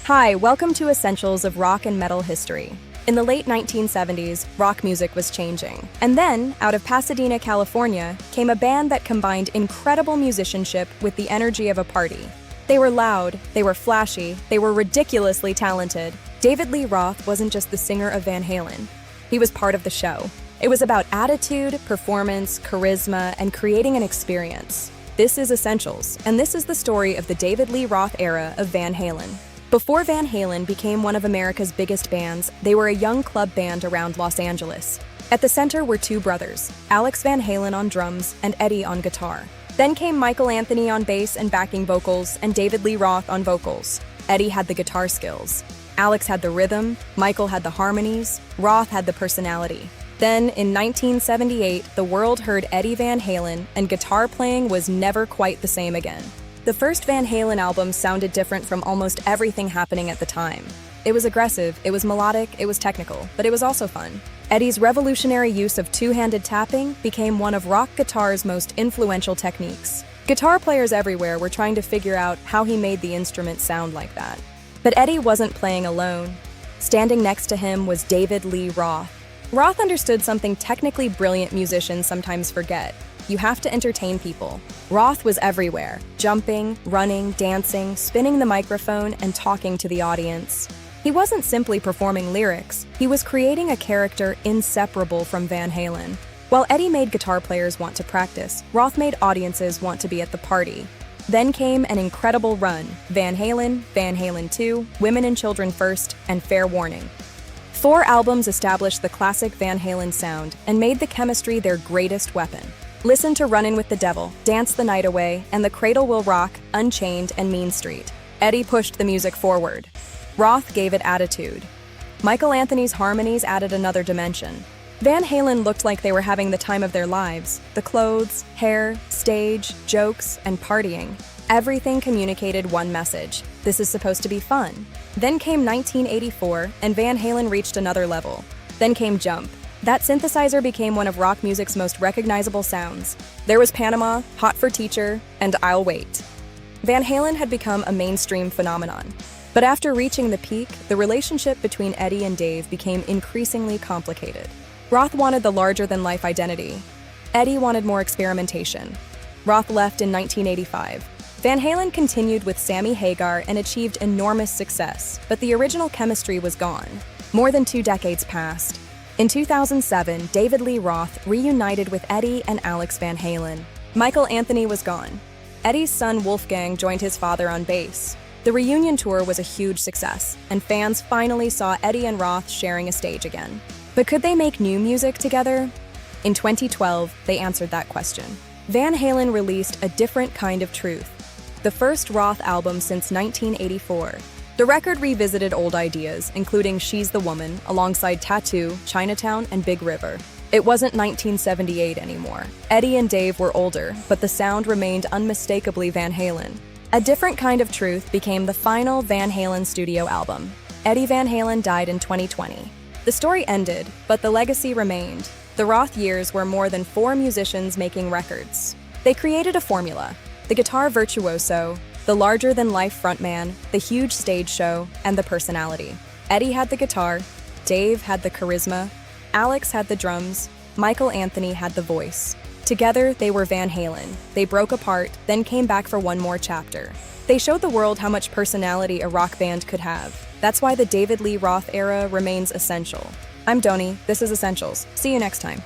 Hi, welcome to Essentials of Rock and Metal History. In the late 1970s, rock music was changing. And then, out of Pasadena, California, came a band that combined incredible musicianship with the energy of a party. They were loud, they were flashy, they were ridiculously talented. David Lee Roth wasn't just the singer of Van Halen. He was part of the show. It was about attitude, performance, charisma, and creating an experience. This is Essentials, and this is the story of the David Lee Roth era of Van Halen. Before Van Halen became one of America's biggest bands, they were a young club band around Los Angeles. At the center were two brothers, Alex Van Halen on drums and Eddie on guitar. Then came Michael Anthony on bass and backing vocals, and David Lee Roth on vocals. Eddie had the guitar skills. Alex had the rhythm, Michael had the harmonies, Roth had the personality. Then, in 1978, the world heard Eddie Van Halen, and guitar playing was never quite the same again. The first Van Halen album sounded different from almost everything happening at the time. It was aggressive, it was melodic, it was technical, but it was also fun. Eddie's revolutionary use of two-handed tapping became one of rock guitar's most influential techniques. Guitar players everywhere were trying to figure out how he made the instrument sound like that. But Eddie wasn't playing alone. Standing next to him was David Lee Roth. Roth understood something technically brilliant musicians sometimes forget. You have to entertain people. Roth was everywhere, jumping, running, dancing, spinning the microphone, and talking to the audience. He wasn't simply performing lyrics, he was creating a character inseparable from Van Halen. While Eddie made guitar players want to practice, Roth made audiences want to be at the party. Then came an incredible run: Van Halen 2, Women and Children First, and Fair Warning. 4 albums established the classic Van Halen sound and made the chemistry their greatest weapon. Listen to Runnin' with the Devil, Dance the Night Away, and The Cradle Will Rock, Unchained, and Mean Street. Eddie pushed the music forward. Roth gave it attitude. Michael Anthony's harmonies added another dimension. Van Halen looked like they were having the time of their lives. The clothes, hair, stage, jokes, and partying. Everything communicated one message: this is supposed to be fun. Then came 1984, and Van Halen reached another level. Then came Jump. That synthesizer became one of rock music's most recognizable sounds. There was Panama, Hot for Teacher, and I'll Wait. Van Halen had become a mainstream phenomenon. But after reaching the peak, the relationship between Eddie and Dave became increasingly complicated. Roth wanted the larger-than-life identity. Eddie wanted more experimentation. Roth left in 1985. Van Halen continued with Sammy Hagar and achieved enormous success, but the original chemistry was gone. More than 2 decades passed. In 2007, David Lee Roth reunited with Eddie and Alex Van Halen. Michael Anthony was gone. Eddie's son Wolfgang joined his father on bass. The reunion tour was a huge success, and fans finally saw Eddie and Roth sharing a stage again. But could they make new music together? In 2012, they answered that question. Van Halen released A Different Kind of Truth, the first Roth album since 1984. The record revisited old ideas, including She's the Woman, alongside Tattoo, Chinatown, and Big River. It wasn't 1978 anymore. Eddie and Dave were older, but the sound remained unmistakably Van Halen. A Different Kind of Truth became the final Van Halen studio album. Eddie Van Halen died in 2020. The story ended, but the legacy remained. The Roth years were more than 4 musicians making records. They created a formula: the guitar virtuoso, the larger-than-life frontman, the huge stage show, and the personality. Eddie had the guitar, Dave had the charisma, Alex had the drums, Michael Anthony had the voice. Together, they were Van Halen. They broke apart, then came back for one more chapter. They showed the world how much personality a rock band could have. That's why the David Lee Roth era remains essential. I'm Doni, this is Essentials. See you next time.